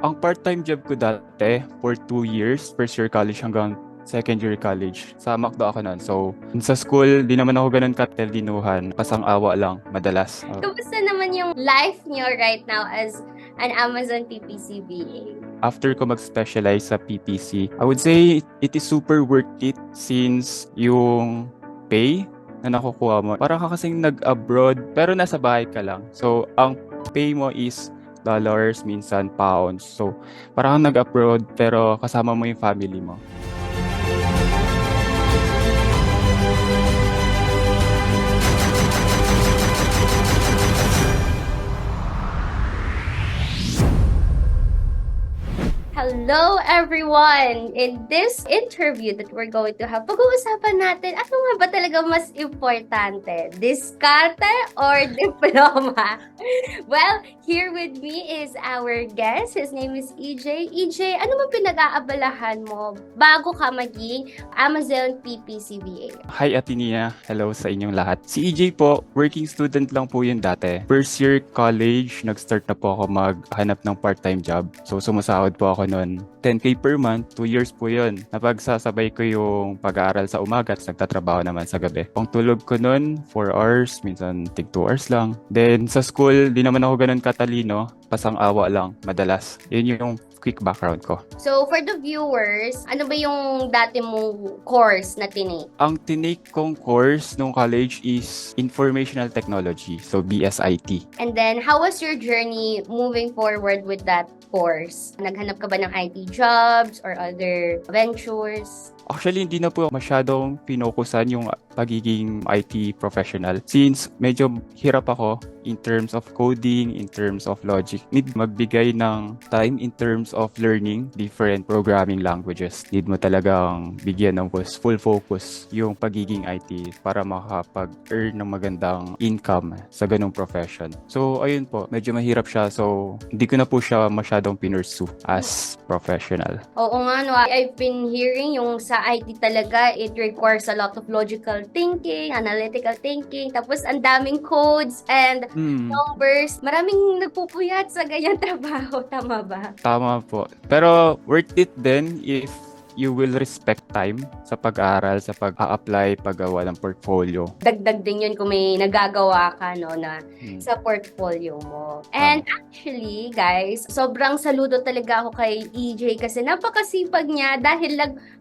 Ang part-time job ko dati for 2 years, first year college hanggang second year college. Sa McDo ako nun. So, sa school, di naman ako ganun katalinuhan. Kasang-awa lang, madalas. Kamusta naman yung life niyo right now as an Amazon PPC VA? After ko mag-specialize sa PPC, I would say it is super worth it since yung pay na nakukuha mo, parang ka kasing nag-abroad pero nasa bahay ka lang. So, ang pay mo is dollars, minsan pounds. So, parang kang nag-abroad pero kasama mo yung family mo. Hello everyone! In this interview that we're going to have, pag-uusapan natin ano nga ba talaga mas importante? Diskarte or diploma? Well, here with me is our guest. His name is EJ. EJ, ano man pinag-aabalahan mo bago ka maging Amazon PPC VA? Hi Atinia, hello sa inyong lahat. Si EJ po, working student lang po yun dati. First year college, nag-start na po ako maghanap ng part-time job. So sumasahod po ako noon 10K per month, 2 years po yun. Napagsasabay ko yung pag-aaral sa umaga at nagtatrabaho naman sa gabi. Pang tulog ko noon, 4 hours, minsan tig 2 hours lang. Then sa school, di naman ako ganun katalino, pasang-awa lang, madalas. Yun yung quick background ko. So, for the viewers, ano ba yung dati mong course na tinake? Ang tinake kong course nung college is Informational Technology, so BSIT. And then, how was your journey moving forward with that course? Naghanap ka ba ng IT jobs or other ventures? Actually, hindi na po masyadong pinokusan yung pagiging IT professional since medyo hirap ako in terms of coding, in terms of logic. Need magbigay ng time in terms of learning different programming languages. Need mo talagang bigyan ng full focus yung pagiging IT para makapag-earn ng magandang income sa ganung profession. So, ayun po, medyo mahirap siya. So, hindi ko na po siya masyadong pinursue as professional. Oo nga, no. I've been hearing yung sa IT talaga, it requires a lot of logical thinking, analytical thinking, tapos ang daming codes and numbers. Maraming nagpupuyat sa ganyang trabaho. Tama ba? Tama po. Pero worth it din if you will respect time sa pag-aaral, sa pag-a-apply, paggawa ng portfolio. Dagdag din yun kung may nagagawa ka, no, na sa portfolio mo. And actually, guys, sobrang saludo talaga ako kay EJ kasi napakasipag niya dahil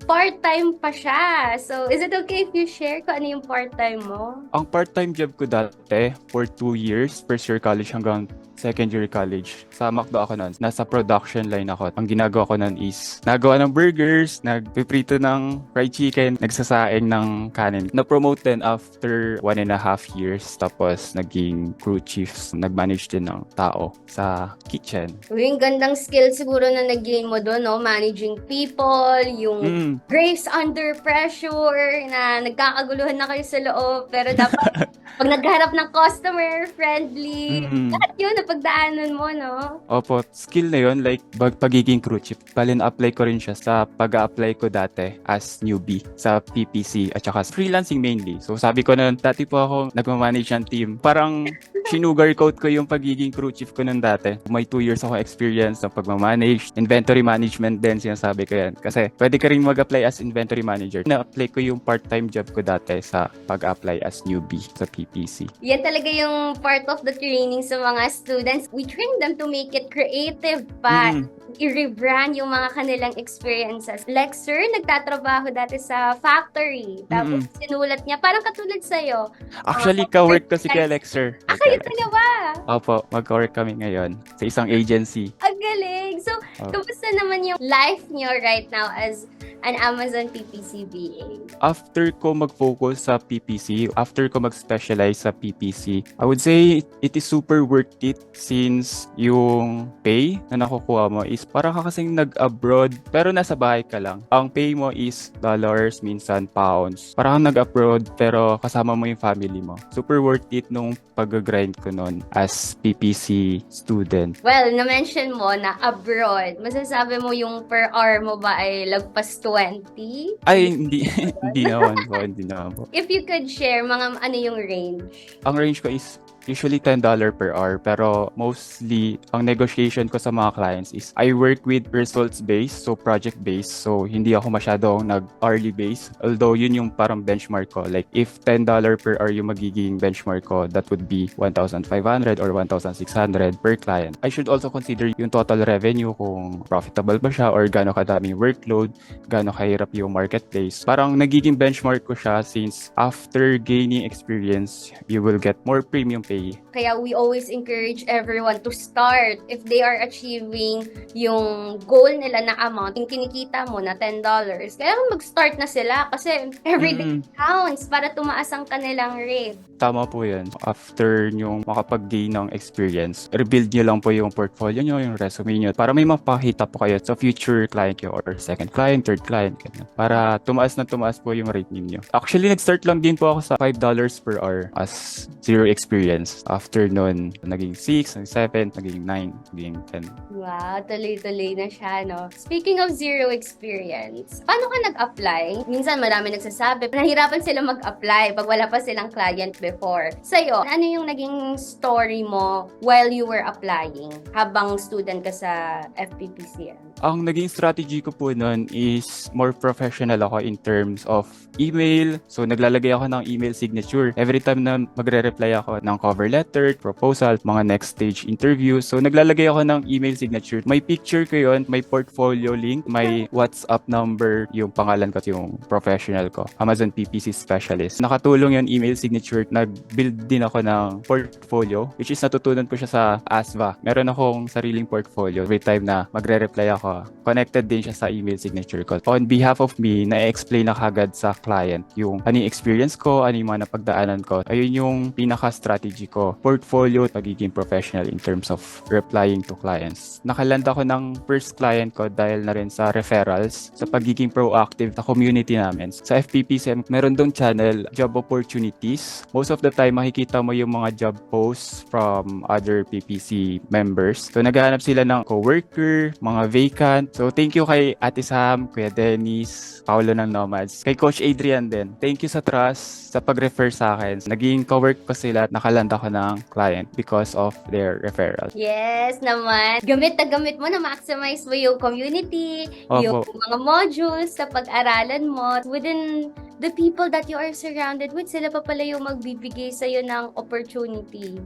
part-time pa siya. So, is it okay if you share kung ano yung part-time mo? Ang part-time job ko dati for 2 years, first year college hanggang second year college. Sa McDo ako nun. Nasa production line ako. Ang ginagawa ko nun is nagawa ng burgers, nagpiprito ng fried chicken, nagsasaing ng kanin. Na-promote din after 1.5 years. Tapos naging crew chiefs. Nag-manage din ng tao sa kitchen. Yung gandang skill siguro na nag-gain mo doon, no? Managing people, yung grace under pressure, na nagkakaguluhan na kayo sa loob. Pero dapat pag nagharap ng customer, friendly, lahat yun, napagdaanan mo, no? Opo, skill na yun, like pagiging crew chief. Bali, na-apply ko rin siya sa pag-a-apply ko dati as newbie sa PPC at saka freelancing mainly. So sabi ko na, dati po ako nagmamanage ng team. Parang sinugarcoat ko yung pagiging crew chief ko nun dati. May 2 years ako experience sa pagmamanage. Inventory management din, sinasabi ko yan. Kasi pwede ka rin mag-apply as inventory manager. Na-apply ko yung part-time job ko dati sa pag-apply as newbie sa PPC. Yan talaga yung part of the training sa mga students. We train them to make it creative pa. I-rebrand yung mga kanilang experiences. Like, sir, nagtatrabaho dati sa factory. Tapos sinulat niya, parang katulad sa'yo. Actually, ka-work ko si Kelexer. Kayo dalawa! Opo, mag-work kami ngayon sa isang agency. Ang galing! So, kamusta naman yung life niyo right now as an Amazon PPC VA? After ko mag-focus sa PPC, after ko mag-specialize sa PPC, I would say it is super worth it since yung pay na nakukuha mo is parang ka kasing nag-abroad pero nasa bahay ka lang. Ang pay mo is dollars, minsan pounds. Parang kang nag-abroad pero kasama mo yung family mo. Super worth it nung pag-grind ko noon as PPC student. Well, na-mention mo na abroad. Masasabi mo yung per hour mo ba ay lagpas 20? Ay, hindi. Hindi naman po. Hindi naman po. If you could share, mga ano yung range? Ang range ko is usually $10 per hour, pero mostly ang negotiation ko sa mga clients is I work with results based, so project based, so hindi ako masyadong nag-hourly base. Although yun yung parang benchmark ko. Like if $10 per hour yung magiging benchmark ko, that would be 1,500 or 1,600 per client. I should also consider yung total revenue, kung profitable ba siya or gaano kadaming workload, gaano kahirap yung marketplace. Parang nagiging benchmark ko siya since after gaining experience, you will get more premium pay. Kaya we always encourage everyone to start if they are achieving yung goal nila na amount, yung kinikita mo na $10. Kailangan mag-start na sila kasi everyday counts para tumaas ang kanilang rate. Tama po yun. After nyo makapag-gain ng experience, rebuild nyo lang po yung portfolio nyo, yung resume nyo, para may mapakita po kayo sa future client nyo or second client, third client, ganyan. Para tumaas na tumaas po yung rate ninyo. Actually, nag-start lang din po ako sa $5 per hour as zero experience. After nun, naging 6, naging 7, naging 9, naging 10. Wow, tuloy-tuloy na siya, no? Speaking of zero experience, paano ka nag-apply? Minsan marami nagsasabi, nahirapan sila mag-apply pag wala pa silang client before. Sa'yo, ano yung naging story mo while you were applying habang student ka sa FPPCM? Ang naging strategy ko po nun is more professional ako in terms of email. So, naglalagay ako ng email signature. Every time na magre-reply ako ng cover letter, proposal, mga next stage interview. So, naglalagay ako ng email signature. May picture ko yun, may portfolio link, may WhatsApp number, yung pangalan ko, yung professional ko, Amazon PPC Specialist. Nakatulong yung email signature. Nag-build din ako ng portfolio, which is natutunan ko siya sa ASVA. Meron akong sariling portfolio. Every time na magre-reply ako, connected din siya sa email signature ko. On behalf of me, na-explain na kagad sa client yung ano yung experience ko, ano yung mga napagdaanan ko. Ayun yung pinaka-strategy ko. Portfolio, pagiging professional in terms of replying to clients. Nakaland ako ng first client ko dahil na rin sa referrals, sa pagiging proactive sa community namin. Sa FPPCM, meron dong channel, job opportunities. Most of the time, makikita mo yung mga job posts from other PPC members. So, naghahanap sila ng coworker, mga vacant. So, thank you kay Ate Sam, Kuya Dennis, Paolo ng Nomads, kay Coach Adrian din. Thank you sa trust, sa pag-refer sa akin. Naging cowork ko sila at nakaland ako ng client because of their referral. Yes naman. Gamit na gamit mo na maximize mo yung community, Opo. yung mga modules sa pag-aralan mo. Within the people that you are surrounded with, sila pa pala yung magbibigay sa'yo ng opportunity.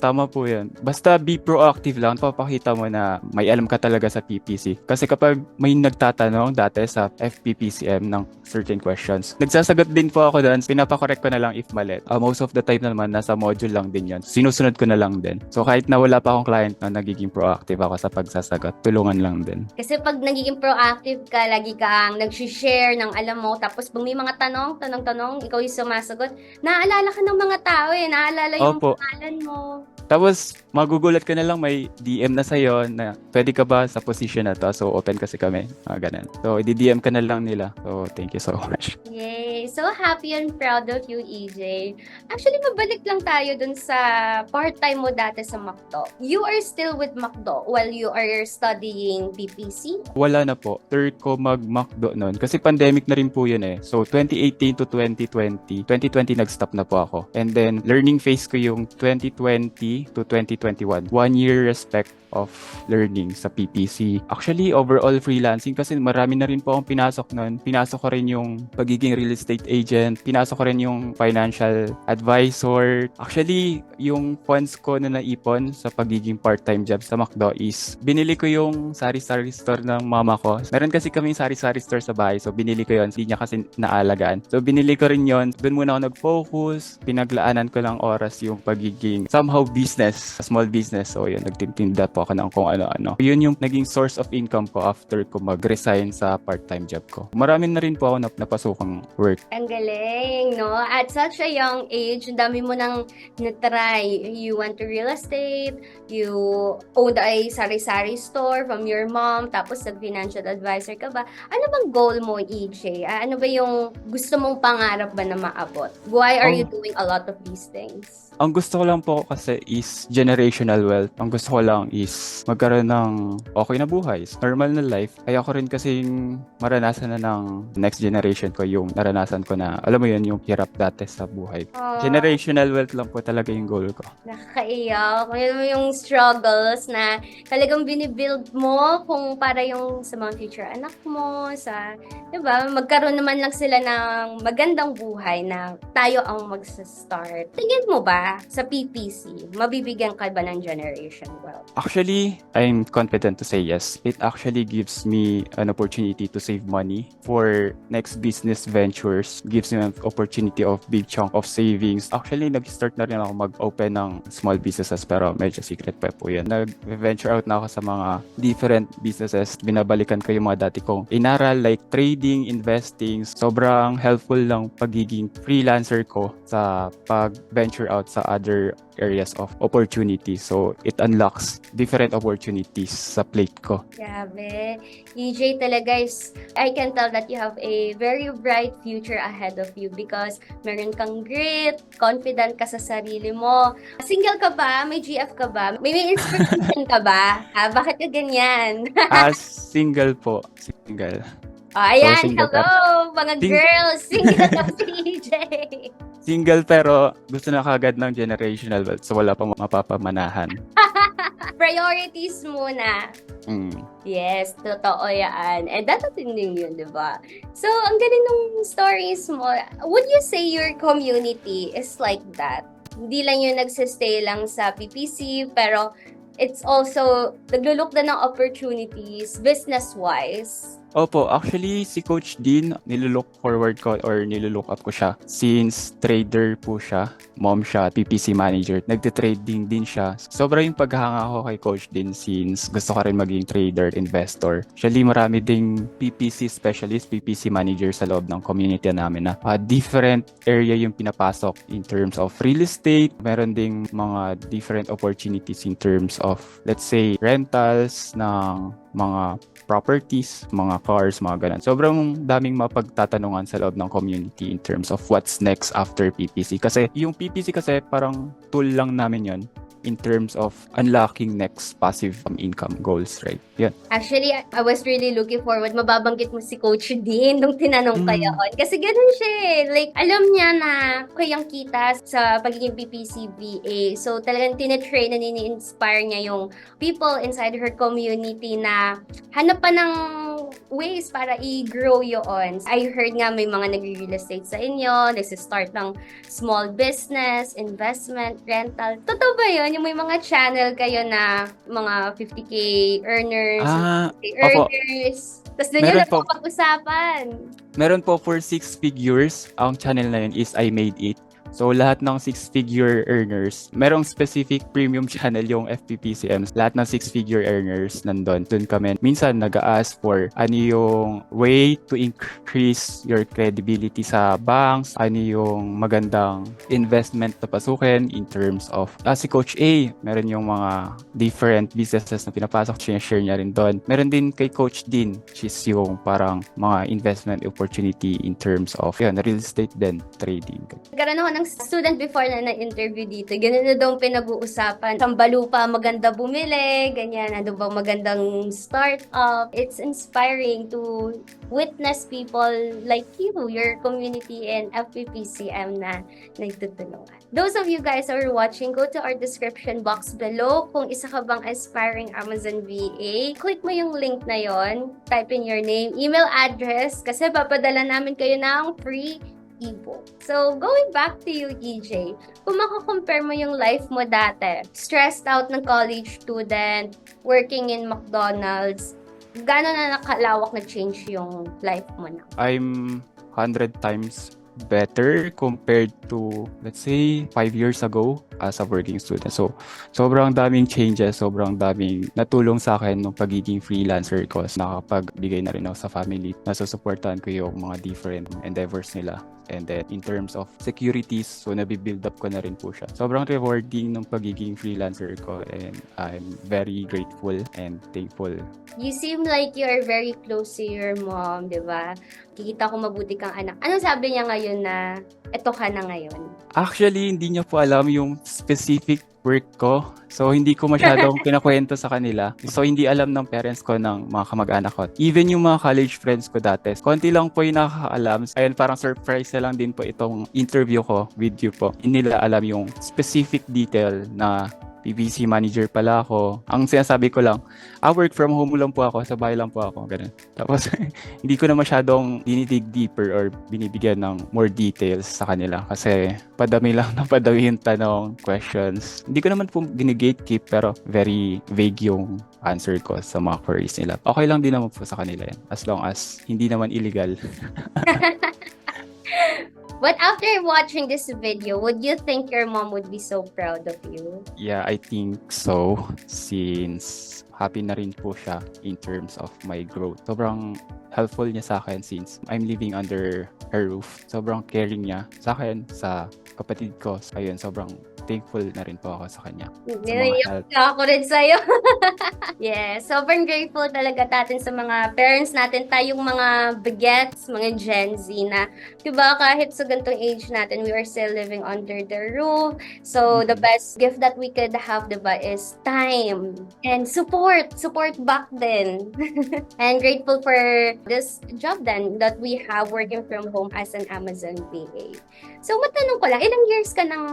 Tama po yan. Basta be proactive lang, papakita mo na may alam ka talaga sa PPC. Kasi kapag may nagtatanong dati sa FPPCM ng certain questions, nagsasagot din po ako doon, pinapakorek ko na lang if mali. Most of the time naman, nasa module lang din yan. Sinusunod ko na lang din. So kahit na wala pa akong client na nagiging proactive ako sa pagsasagot, tulungan lang din. Kasi pag nagiging proactive ka, lagi kang nag-share ng alam mo, tapos pag may mga tanong, ikaw yung sumasagot, naaalala ka ng mga tao naaalala yung Opo. pangalan mo. Tapos, magugulat ka na lang, may DM na sa'yo na pwede ka ba sa position na to? So, open kasi kami. Ganun. So, i-DM ka na lang nila. So, thank you so much. Yay! So happy and proud of you, EJ. Actually, mabalik lang tayo dun sa part-time mo dati sa McDo. You are still with McDo while you are studying PPC? Wala na po. Third ko mag-McDo noon. Kasi pandemic na rin po yun eh. So, 2018 to 2020. 2020 nag-stop na po ako. And then, learning phase ko yung 2020 to 2021. 1 year respect of learning sa PPC. Actually, overall freelancing kasi marami na rin po akong pinasok nun. Pinasok ko rin yung pagiging real estate agent. Pinasok ko rin yung financial advisor. Actually, yung funds ko na naipon sa pagiging part-time job sa McDo is binili ko yung sari-sari store ng mama ko. Meron kasi kaming sari-sari store sa bahay. So, binili ko yun. Hindi niya kasi naalagaan. So, binili ko rin yun. Doon muna ako nag-focus. Pinaglaanan ko lang oras yung pagiging somehow business, small business. So, yun. Nagtitinda po ako ng kung ano-ano. Yun yung naging source of income ko after ko mag-resign sa part-time job ko. Marami na rin po ako napasukang work. Ang galing, no? At such a young age, ang dami mo nang na-try. You went to real estate, you owned a sari-sari store from your mom, tapos nag-financial advisor ka ba? Ano bang goal mo, EJ? Ano ba yung gusto mong pangarap ba na maabot? Why are you doing a lot of these things? Ang gusto ko lang po kasi is generational wealth. Ang gusto ko lang is magkaroon ng okay na buhay, normal na life. Kaya ko rin kasing maranasan na ng next generation ko yung naranasan ko na, alam mo yun, yung hirap dati sa buhay. Generational wealth lang po talaga yung goal ko. Nakakaiyak. Yung struggles na talagang binibuild mo kung para yung sa mga future anak mo, diba, magkaroon naman lang sila ng magandang buhay na tayo ang magsa-start. Tingin mo ba sa PPC, mabibigyan ka ba ng generation wealth? Actually, I'm confident to say yes. It actually gives me an opportunity to save money for next business ventures. Gives me an opportunity of big chunk of savings. Actually, nag-start na rin ako mag-open ng small businesses pero medyo secret pa po yan. Nag-venture out na ako sa mga different businesses. Binabalikan ko yung mga dati kong inaral like trading, investing. Sobrang helpful lang pagiging freelancer ko sa pag-venture out sa other areas of opportunity. So, it unlocks different opportunities sa plate ko. Grabe. EJ talaga I can tell that you have a very bright future ahead of you because meron kang grit, confident ka sa sarili mo. Single ka ba? May GF ka ba? May inspiration ka ba? Bakit ka ganyan? Single po. Single. Ayan, So, single hello, mga girls. Single na si EJ. Single pero gusto na kagad ng generational wealth so wala pang mapapamanahan. Priorities muna. Yes, totoo yan. And dadating din yun, di ba? So, ang galing ng stories mo. Would you say your community is like that? Hindi lang yung nagsistay lang sa PPC, pero it's also naglulok na ng opportunities business-wise. Opo, actually si Coach Dean, nilulook forward ko or nilulook up ko siya since trader po siya, mom siya, PPC manager, nagte-trading din siya. Sobra yung paghanga ko kay Coach Dean since gusto ko rin maging trader, investor. Actually marami ding PPC specialist, PPC manager sa loob ng community namin na different area yung pinapasok in terms of real estate. Meron ding mga different opportunities in terms of, let's say, rentals ng mga properties, mga cars, mga ganun. Sobrang daming mapagtatanungan sa loob ng community in terms of what's next after PPC. Kasi yung PPC kasi parang tool lang namin yon in terms of unlocking next passive income goals, right? Yan. Actually, I was really looking forward. Mababanggit mo si Coach Dean nung tinanong ka yun. Kasi ganun siya eh. Like, alam niya na kayang kita sa pagiging PPC VA. So, talagang tinitrain na nini-inspire niya yung people inside her community na hanap pa ng ways para i-grow yun. I heard nga may mga nagre-real estate sa inyo, nagsistart ng small business, investment, rental. Totoo ba yun? Yung may mga channel kayo na mga 50K earners, 50K earners. Tapos doon yun napapag-usapan. Meron po for 6 figures. Ang channel na yun is I Made It. So, lahat ng 6-figure earners, merong specific premium channel yung FPPCM. Lahat ng 6-figure earners nandun. Doon kami minsan nag-a-ask for ano yung way to increase your credibility sa banks, ano yung magandang investment na pasukin in terms of, si Coach A, meron yung mga different businesses na pinapasok, share niya rin doon. Meron din kay Coach Dean, she's yung parang mga investment opportunity in terms of, real estate din, trading. Nagkaroon ako ng student before na na-interview dito. Ganun na daw pinag-uusapan. Sambalu pa maganda bumili, ganyan. Ano ba magandang startup. It's inspiring to witness people like you, your community and FPPCM na nagtutulungan. Those of you guys who are watching, go to our description box below. Kung isa ka bang aspiring Amazon VA, click mo yung link na yon, type in your name, email address, kasi papadala namin kayo ng free ebook. So, going back to you, EJ, kung makakompare mo yung life mo dati, stressed out ng college student, working in McDonald's, gano'n na nakalawak na change yung life mo na? I'm 100 times better compared to, let's say, 5 years ago as a working student. So, sobrang daming changes, sobrang daming natulong sa akin nung pagiging freelancer ko. Nakapagbigay na rin ako sa family. Nasusuportahan ko yung mga different endeavors nila. And then, in terms of securities, so nabibuild up ko na rin po siya. Sobrang rewarding ng pagiging freelancer ko and I'm very grateful and thankful. You seem like you are very close to your mom, di ba? Kikita ko mabuti kang anak. Anong sabi niya ngayon na eto ka na ngayon? Actually, hindi niya po alam yung specific work ko. So, hindi ko masyadong kinakwento sa kanila. So, hindi alam ng parents ko, ng mga kamag-anak ko. Even yung mga college friends ko dati, konti lang po yung nakakaalam. Ayun, parang surprise na lang din po itong interview ko with you po. Hindi nila alam yung specific detail na PPC manager pala ako. Ang sinasabi ko lang, work from home lang po ako, sa bahay lang po ako, ganun. Tapos, hindi ko na masyadong dinidig deeper or binibigyan ng more details sa kanila kasi padami lang na padami yung tanong, questions. Hindi ko naman po gine-gatekeep pero very vague yung answer ko sa mga queries nila. Okay lang din naman po sa kanila yan as long as hindi naman illegal. But after watching this video, would you think your mom would be so proud of you? Yeah, I think so. Since happy na rin po siya in terms of my growth. Sobrang helpful niya sa akin since I'm living under her roof. Sobrang caring niya sa akin, sa kapatid ko. Ayun, sobrang thankful na rin po ako sa kanya. Naiyak ako rin sa'yo. Yes, sobrang grateful talaga natin sa mga parents natin, tayong mga bagets, mga Gen Z na, diba, kahit sa ganitong age natin, we are still living under the roof. So, the best gift that we could have, diba, is time and support back then. And grateful for this job then that we have working from home as an Amazon VA. So, matanong ko lang, ilang years ka nang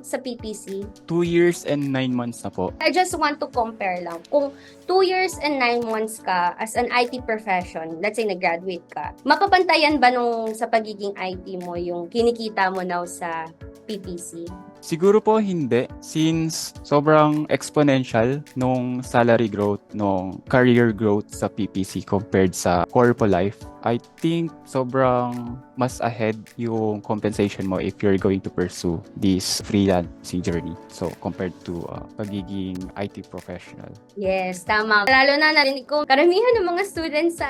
sa PPC? 2 years and 9 months na po. I just want to compare lang. Kung 2 years and 9 months ka as an IT profession, let's say nag-graduate ka, mapapantayan ba nung sa pagiging IT mo yung kinikita mo now sa PPC? Siguro po hindi since sobrang exponential nung salary growth, nung career growth sa PPC compared sa corpo life. I think sobrang mas ahead yung compensation mo if you're going to pursue this freelancing journey. So, compared to pagiging IT professional. Yes, tama. Lalo na narinig ko, karamihan ng mga students sa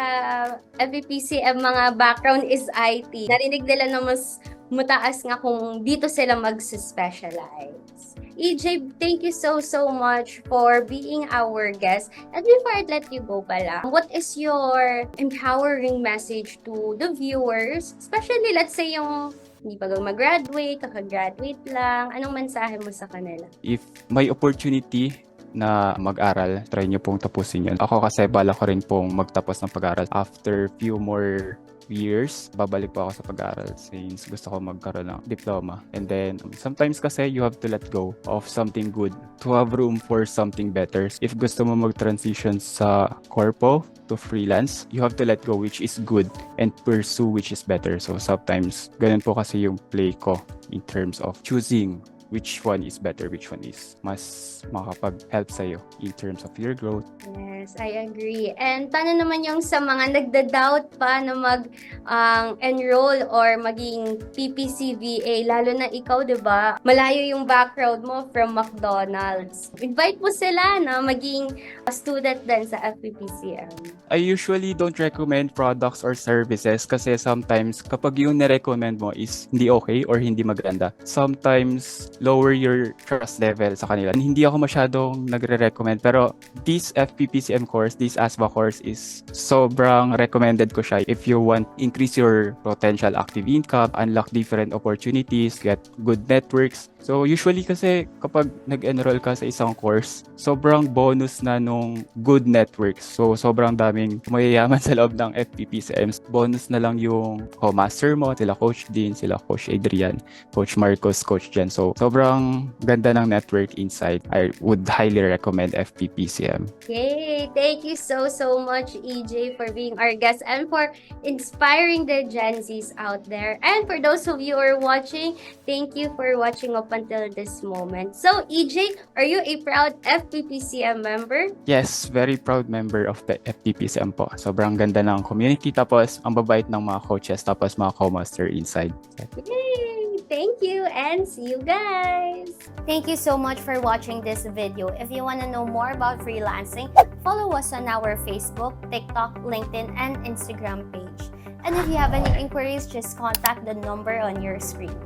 FEPC, mga background is IT. Narinig nila na mas mataas nga kung dito sila mag-specialize. EJ, thank you so much for being our guest. And before I let you go pala, what is your empowering message to the viewers? Especially, let's say, yung hindi pa mag-graduate, kakagraduate lang. Anong mensahe mo sa kanila? If may opportunity na mag-aral, try nyo pong tapusin yun. Ako kasi bala ko rin pong magtapos ng pag-aral. After few more years, babalik po ako sa pag-aaral since gusto ko magkaroon ng diploma. And then, sometimes kasi you have to let go of something good to have room for something better. If gusto mo mag-transition sa corpo to freelance, you have to let go which is good and pursue which is better. So, sometimes, ganun po kasi yung play ko in terms of choosing which one is better, which one is mas makapag-help sa'yo in terms of your growth. Yes, I agree. And paano naman yung sa mga nagda-doubt pa na mag-enroll or maging PPC VA, lalo na ikaw, diba? Malayo yung background mo from McDonald's. Invite mo sila na maging student din sa FPPCM. I usually don't recommend products or services kasi sometimes kapag yung nirecommend mo is hindi okay or hindi maganda, sometimes lower your trust level sa kanila. And hindi ako masyadong nagre-recommend pero this FPPCM course, this ASVA course is sobrang recommended ko siya if you want increase your potential active income, unlock different opportunities, get good networks. So usually kasi kapag nag-enroll ka sa isang course, sobrang bonus na nung good networks. So sobrang daming mayayaman sa loob ng FPPCM. Bonus na lang yung co-master mo, sila Coach Dean, sila Coach Adrian, Coach Marcos, Coach Jen. So sobrang ganda ng network inside. I would highly recommend FPPCM. Yay! Thank you so much, EJ, for being our guest and for inspiring the Gen Zs out there. And for those of you who are watching, thank you for watching up until this moment. So, EJ, are you a proud FPPCM member? Yes, very proud member of the FPPCM po. Sobrang ganda ng community, tapos ang babait ng mga coaches, tapos mga co-master inside. Yay! Thank you and see you guys! Thank you so much for watching this video. If you want to know more about freelancing, follow us on our Facebook, TikTok, LinkedIn, and Instagram page. And if you have any inquiries, just contact the number on your screen.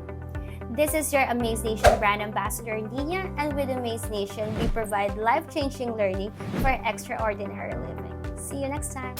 This is your Amaze Nation brand ambassador, Nina, and with Amaze Nation, we provide life-changing learning for extraordinary living. See you next time!